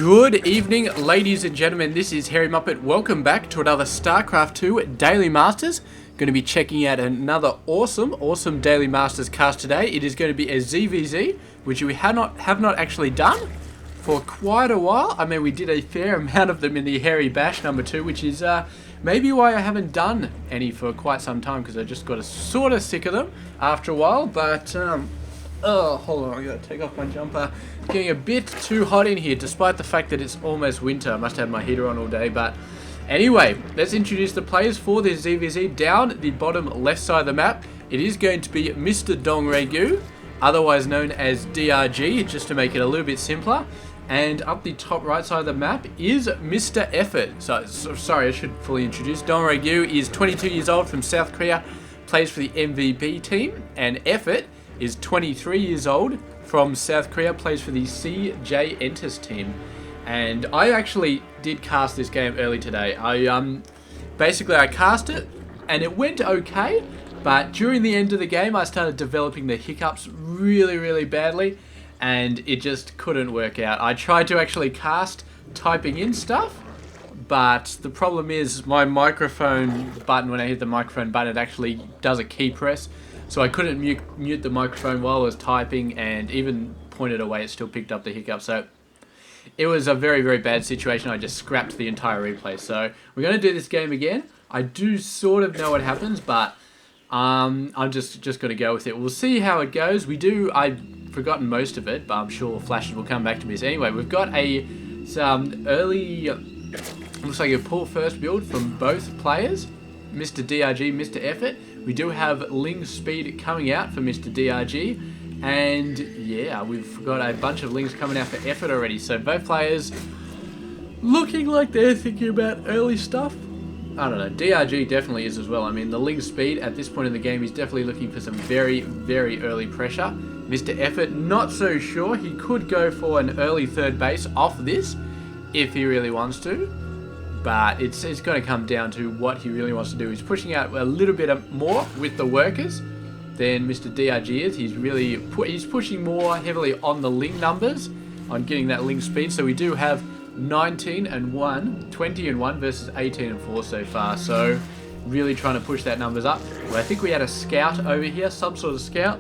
Good evening, ladies and gentlemen. This is Harry Muppet. Welcome back to another Starcraft 2 Daily Masters. Going to be checking out another awesome Daily Masters cast today. It is going to be a ZvZ, which we have not actually done for quite a while. I mean, we did a fair amount of them in the Harry Bash number 2, which is maybe why I haven't done any for quite some time, because I just got sort of sick of them after a while. But oh, hold on, I gotta take off my jumper. It's getting a bit too hot in here, despite the fact that it's almost winter. I must have my heater on all day, but anyway, let's introduce the players for this ZvZ. Down the bottom left side of the map, it is going to be Mr. DongRaeGu, otherwise known as DRG, just to make it a little bit simpler. And up the top right side of the map is Mr. EffOrt. So sorry, I should fully introduce. DongRaeGu is 22 years old from South Korea, plays for the MVP team, and EffOrt is 23 years old from South Korea, plays for the CJ team. And I actually did cast this game early today. Basically I cast it and it went okay, but during the end of the game I started developing the hiccups really badly, and it just couldn't work out. I tried to actually cast typing in stuff, but the problem is my microphone button, when I hit the microphone button, it actually does a key press. So I couldn't mute the microphone while I was typing, and even pointed away, it still picked up the hiccup. So it was a very bad situation. I just scrapped the entire replay. So we're going to do this game again. I do sort of know what happens, but I'm just going to go with it. We'll see how it goes. I've forgotten most of it, but I'm sure flashes will come back to me. So anyway, we've got some early, looks like a pull first build from both players, Mr. DRG, Mr. EffOrt. We do have Ling speed coming out for Mr. DRG, and yeah, we've got a bunch of Lings coming out for EffOrt already. So both players looking like they're thinking about early stuff. I don't know, DRG definitely is as well. I mean, the Ling speed at this point in the game is definitely looking for some very early pressure. Mr. EffOrt, not so sure. He could go for an early third base off this if he really wants to. But it's going to come down to what he really wants to do. He's pushing out a little bit more with the workers than Mr. DRG is. He's pushing more heavily on the Ling numbers, on getting that Ling speed. So we do have 19 and 1, 20 and 1 versus 18 and 4 so far. So really trying to push that numbers up. Well, I think we had a scout over here, some sort of scout.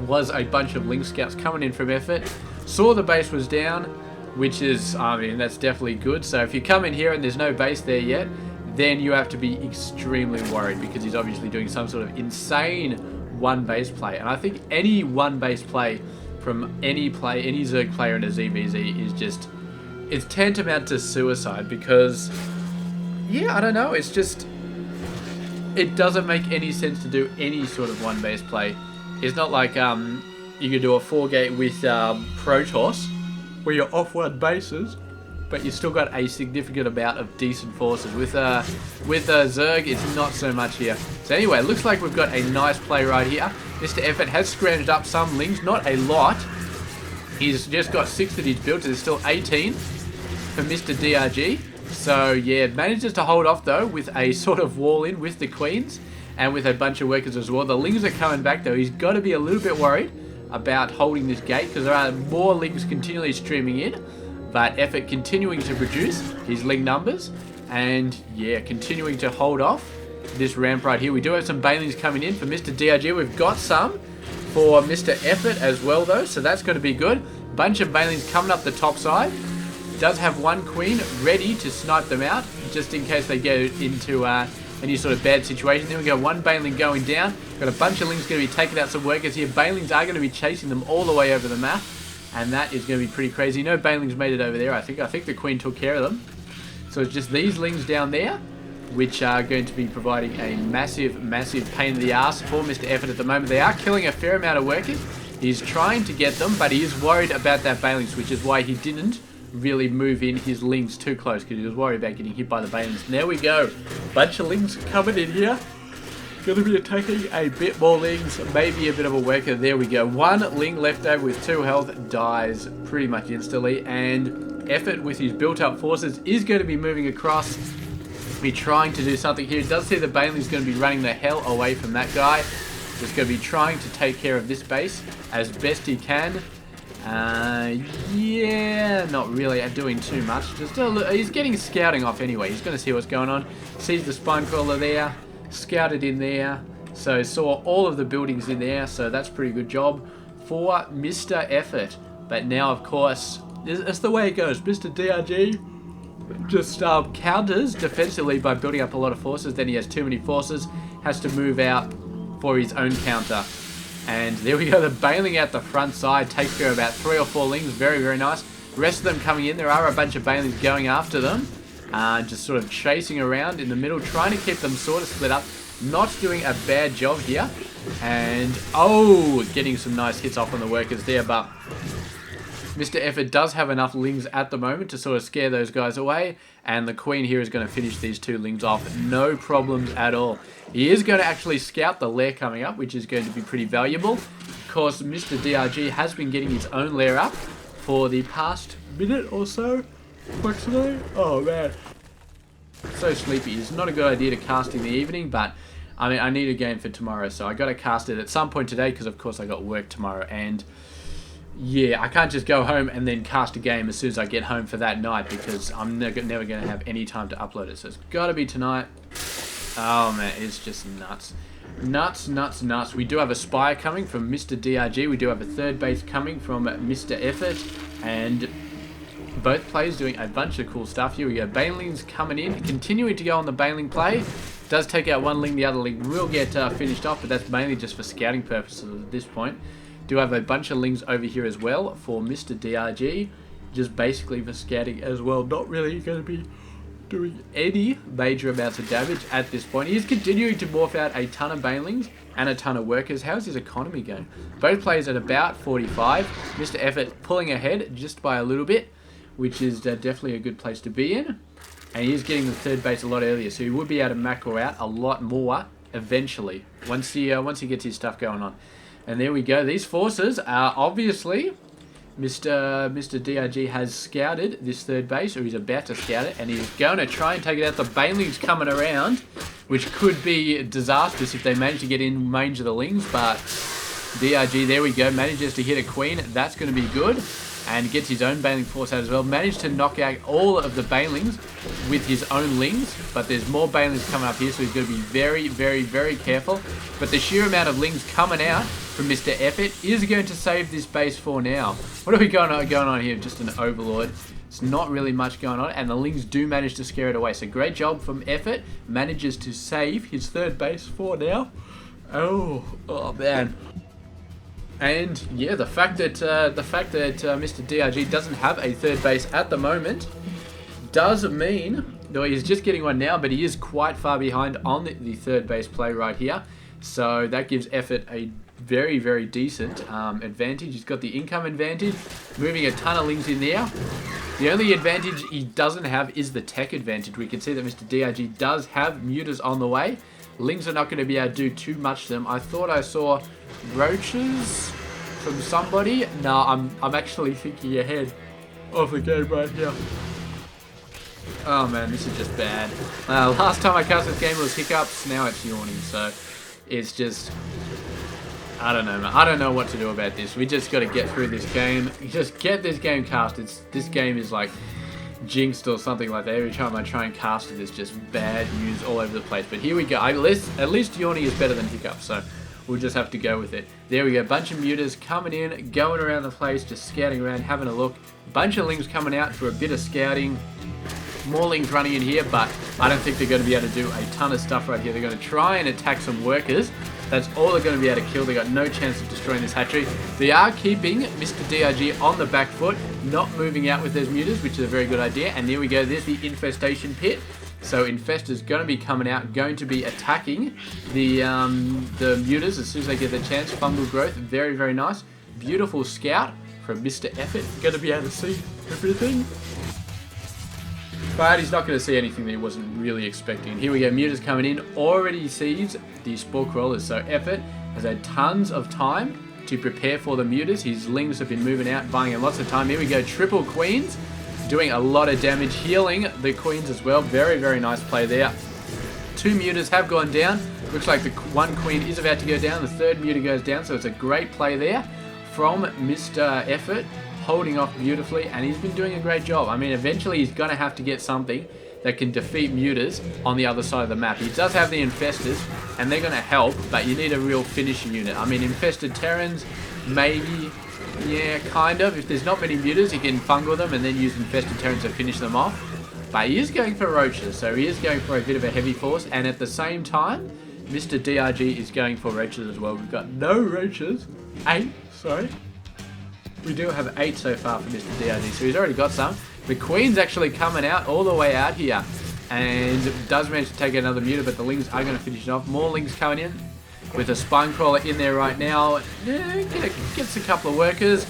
Was a bunch of Ling scouts coming in from EffOrt. Saw the base was down, which is, I mean, that's definitely good. So if you come in here and there's no base there yet, then you have to be extremely worried, because he's obviously doing some sort of insane one base play. And I think any one base play from any Zerg player in a ZvZ is just, it's tantamount to suicide, because, yeah, I don't know, it's just, it doesn't make any sense to do any sort of one base play. It's not like you could do a 4-gate with Protoss, where you're off one bases, but you still got a significant amount of decent forces. With Zerg, it's not so much here. So anyway, looks like we've got a nice play right here. Mr. EffOrt has scrounged up some Lings, not a lot. He's just got 6 that he's built. There's still 18 for Mr. DRG. So yeah, manages to hold off though with a sort of wall in with the Queens and with a bunch of workers as well. The Lings are coming back though. He's got to be a little bit worried about holding this gate, because there are more Lings continually streaming in, but EffOrt continuing to produce his Ling numbers, and yeah, continuing to hold off this ramp right here. We do have some Banelings coming in for Mr. DRG. We've got some for Mr. EffOrt as well though, so that's going to be good. Bunch of Banelings coming up the top side. Does have one Queen ready to snipe them out, just in case they get into any sort of bad situation. Then we got one Baneling going down. Got a bunch of Lings going to be taking out some workers here. Banelings are going to be chasing them all the way over the map, and that is going to be pretty crazy. No Banelings made it over there, I think. I think the Queen took care of them. So it's just these Lings down there, which are going to be providing a massive pain in the ass for Mr. EffOrt at the moment. They are killing a fair amount of workers. He's trying to get them, but he is worried about that Banelings, which is why he didn't really move in his Lings too close, because he was worried about getting hit by the Banelings. There we go. Bunch of Lings coming in here. Going to be attacking a bit more Lings, maybe a bit of a worker. There we go. One Ling left over with 2 health dies pretty much instantly, and EffOrt with his built-up forces is going to be moving across, be trying to do something here. It does see the Baneling's going to be running the hell away from that guy. Just going to be trying to take care of this base as best he can. Yeah, not really doing too much. Just he's getting scouting off anyway. He's going to see what's going on. Sees the spine crawler there, scouted in there, so saw all of the buildings in there, so that's a pretty good job for Mr. EffOrt. But now, of course, it's the way it goes. Mr. DRG just counters defensively by building up a lot of forces. Then he has too many forces, has to move out for his own counter. And there we go, the bailing out the front side takes care of about 3 or 4 lings. Very, very nice. The rest of them coming in. There are a bunch of bailings going after them. Just sort of chasing around in the middle, trying to keep them sort of split up. Not doing a bad job here. And, getting some nice hits off on the workers there. But Mr. EffOrt does have enough lings at the moment to sort of scare those guys away. And the queen here is going to finish these 2 lings off. No problems at all. He is going to actually scout the lair coming up, which is going to be pretty valuable. Of course, Mr. DRG has been getting his own lair up for the past minute or so. Approximately. Oh, man. So sleepy. It's not a good idea to cast in the evening, but I mean, I need a game for tomorrow, so I got to cast it at some point today because, of course, I got work tomorrow. And yeah, I can't just go home and then cast a game as soon as I get home for that night because I'm never going to have any time to upload it. So it's got to be tonight. Oh man, it's just nuts. Nuts, nuts, nuts. We do have a spire coming from Mr. DRG. We do have a third base coming from Mr. EffOrt. And both players doing a bunch of cool stuff. Here we go. Banelings coming in. Continuing to go on the Baneling play. Does take out one ling. The other ling will get finished off, but that's mainly just for scouting purposes at this point. Do have a bunch of lings over here as well for Mr. DRG. Just basically for scouting as well. Not really going to be doing any major amounts of damage at this point. He is continuing to morph out a ton of banelings and a ton of workers. How's his economy going? Both players at about 45. Mr. EffOrt pulling ahead just by a little bit, which is definitely a good place to be in. And he is getting the third base a lot earlier, so he would be able to macro out a lot more eventually once he gets his stuff going on. And there we go. These forces are obviously Mr. DRG has scouted this third base, or he's about to scout it, and he's going to try and take it out. The banelings coming around, which could be disastrous if they manage to get in range of the lings, but DRG, there we go, manages to hit a queen. That's going to be good, and gets his own baneling force out as well. Managed to knock out all of the banelings with his own lings, but there's more banelings coming up here, so he's going to be very, very, very careful. But the sheer amount of lings coming out from Mr. EffOrt is going to save this base for now. What are we going on here? Just an overlord. It's not really much going on, and the lings do manage to scare it away. So great job from EffOrt. Manages to save his third base for now. Oh man. And yeah, the fact that Mr. DRG doesn't have a third base at the moment does mean, though he's just getting one now, but he is quite far behind on the third base play right here. So that gives EffOrt a very, very decent advantage. He's got the income advantage, moving a ton of lings in there. The only advantage he doesn't have is the tech advantage. We can see that Mr. DRG does have muters on the way. Lings are not going to be able to do too much to them. I thought I saw roaches from somebody. No, I'm actually thinking ahead of the game right here. Oh man, this is just bad. Last time I cast this game was hiccups, now it's yawning, so it's just, I don't know, man. I don't know what to do about this. We just got to get through this game. Just get this game cast. This game is like jinxed or something like that. Every time I try and cast it, it's just bad news all over the place. But here we go. At least yawning is better than hiccups, so we'll just have to go with it. There we go. Bunch of muters coming in, going around the place, just scouting around, having a look. Bunch of lings coming out for a bit of scouting. More lings running in here, but I don't think they're going to be able to do a ton of stuff right here. They're going to try and attack some workers. That's all they're going to be able to kill. They got no chance of destroying this hatchery. They are keeping Mr. DRG on the back foot, not moving out with those muters, which is a very good idea. And there we go. There's the infestation pit. So Infester's going to be coming out, going to be attacking the muters as soon as they get the chance. Fungal growth, very, very nice. Beautiful scout from Mr. EffOrt. Going to be able to see everything. But he's not going to see anything that he wasn't really expecting. Here we go, muters coming in. Already sees the spore crawlers. So EffOrt has had tons of time to prepare for the muters. His lings have been moving out, buying him lots of time. Here we go, triple queens. Doing a lot of damage, healing the queens as well. Very, very nice play there. 2 muters have gone down. Looks like the 1 queen is about to go down. The 3rd muter goes down, so it's a great play there from Mr. EffOrt. holding off beautifully, and he's been doing a great job. I mean, eventually he's going to have to get something that can defeat mutas on the other side of the map. He does have the infestors, and they're going to help, but you need a real finishing unit. I mean, infested Terrans, maybe, yeah, kind of. If there's not many mutas, he can fungal them and then use infested Terrans to finish them off. But he is going for roaches, so he is going for a bit of a heavy force, and at the same time, Mr. DRG is going for roaches as well. We've got no roaches. 8, sorry. We do have 8 so far for Mr. DRG, so he's already got some. The Queen's actually coming out all the way out here, and does manage to take another muta, but the Lings are going to finish it off. More Lings coming in, with a Spine Crawler in there right now. Yeah, gets a couple of workers,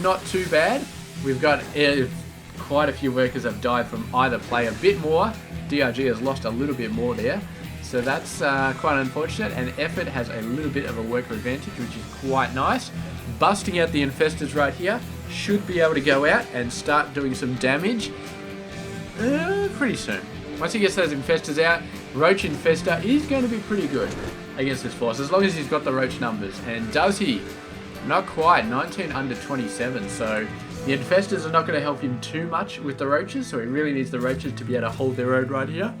not too bad. We've got quite a few workers have died from either play. A bit more. DRG has lost a little bit more there. So that's quite unfortunate, and EffOrt has a little bit of a worker advantage, which is quite nice. Busting out the infestors right here, should be able to go out and start doing some damage pretty soon. Once he gets those infestors out, Roach Infestor is going to be pretty good against this force, as long as he's got the Roach numbers. And does he? Not quite, 19 under 27, so the infestors are not going to help him too much with the Roaches, so he really needs the Roaches to be able to hold their own right here.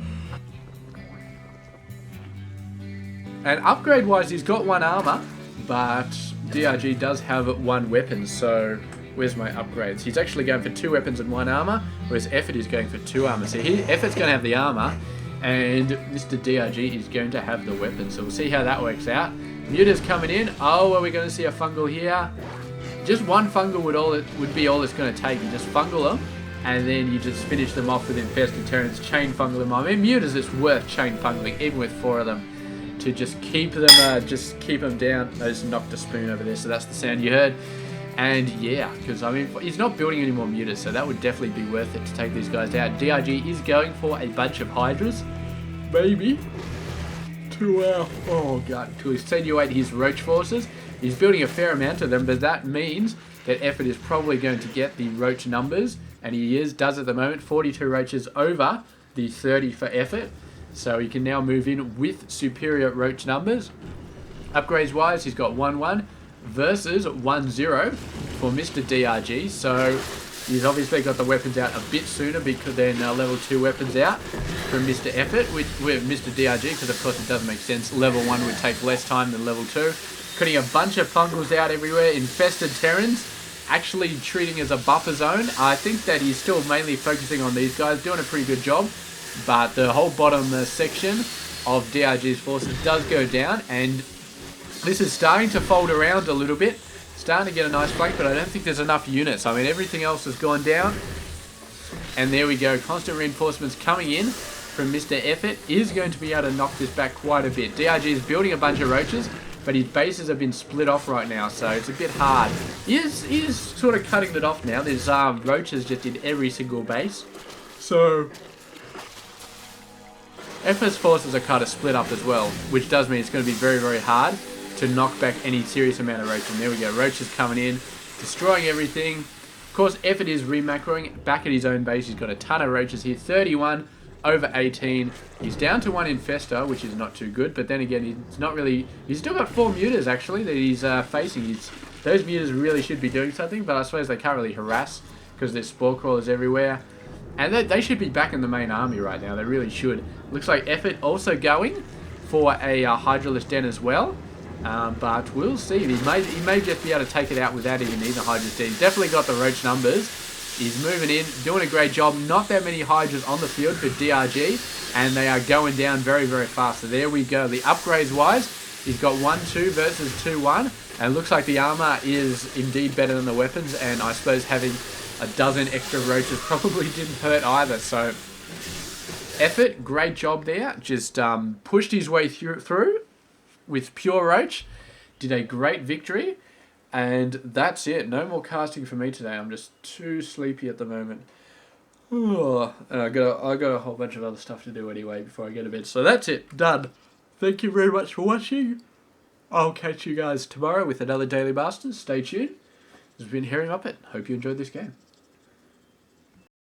And upgrade-wise, he's got 1 armor, but DRG does have 1 weapon, so where's my upgrades? He's actually going for 2 weapons and 1 armor, whereas EffOrt is going for 2 armor. So EffOrt's going to have the armor, and Mr. DRG is going to have the weapon. So we'll see how that works out. Muta's coming in. Oh, are we going to see a fungal here? Just 1 fungal would be all it's going to take. You just fungal them, and then you just finish them off with infested Terrans, chain fungal them. I mean, mutas, it's worth chain fungling, even with 4 of them, to just keep them down. I just knocked a spoon over there, so that's the sound you heard. And yeah, because I mean, he's not building any more mutas, so that would definitely be worth it to take these guys out. DRG is going for a bunch of Hydras, maybe, to extenuate his Roach forces. He's building a fair amount of them, but that means that EffOrt is probably going to get the Roach numbers, and he does at the moment, 42 Roaches over the 30 for EffOrt. So he can now move in with superior Roach numbers. Upgrades wise, he's got 1-1 versus 1-0 for Mr. DRG. So he's obviously got the weapons out a bit sooner, because they're now level 2 weapons out from Mr. EffOrt with Mr. DRG, because of course it doesn't make sense. Level 1 would take less time than level 2. Putting a bunch of fungals out everywhere. Infested Terrans actually treating as a buffer zone. I think that he's still mainly focusing on these guys, doing a pretty good job. But the whole bottom section of DRG's forces does go down, and this is starting to fold around a little bit. Starting to get a nice flank, but I don't think there's enough units. I mean, everything else has gone down. And there we go. Constant reinforcements coming in from Mr. EffOrt is going to be able to knock this back quite a bit. DRG is building a bunch of Roaches, but his bases have been split off right now, so it's a bit hard. He is sort of cutting it off now. There's Roaches just in every single base. So EffOrt's forces are kind of split up as well, which does mean it's going to be very, very hard to knock back any serious amount of Roach. And there we go, Roaches coming in, destroying everything. Of course, EffOrt is remacroing back at his own base. He's got a ton of Roaches here, 31 over 18. He's down to 1 Infestor, which is not too good, but then again, he's not really... He's still got 4 mutas, actually, that he's facing. Those mutas really should be doing something, but I suppose they can't really harass, because there's Spore Crawlers everywhere. And they should be back in the main army right now. They really should. Looks like EffOrt also going for a Hydralisk Den as well. But we'll see. He may just be able to take it out without even needing a Hydralisk Den. He's definitely got the Roach numbers. He's moving in, doing a great job. Not that many Hydras on the field for DRG. And they are going down very, very fast. So there we go. The upgrades wise, he's got 1-2 versus 2-1. And it looks like the armor is indeed better than the weapons. And I suppose having a dozen extra Roaches probably didn't hurt either. So EffOrt, great job there. Just pushed his way through with pure Roach. Did a great victory. And that's it. No more casting for me today. I'm just too sleepy at the moment. Oh, and I got a whole bunch of other stuff to do anyway before I go to bed. So that's it. Done. Thank you very much for watching. I'll catch you guys tomorrow with another Daily Masters. Stay tuned. This has been Harry Muppet. Hope you enjoyed this game.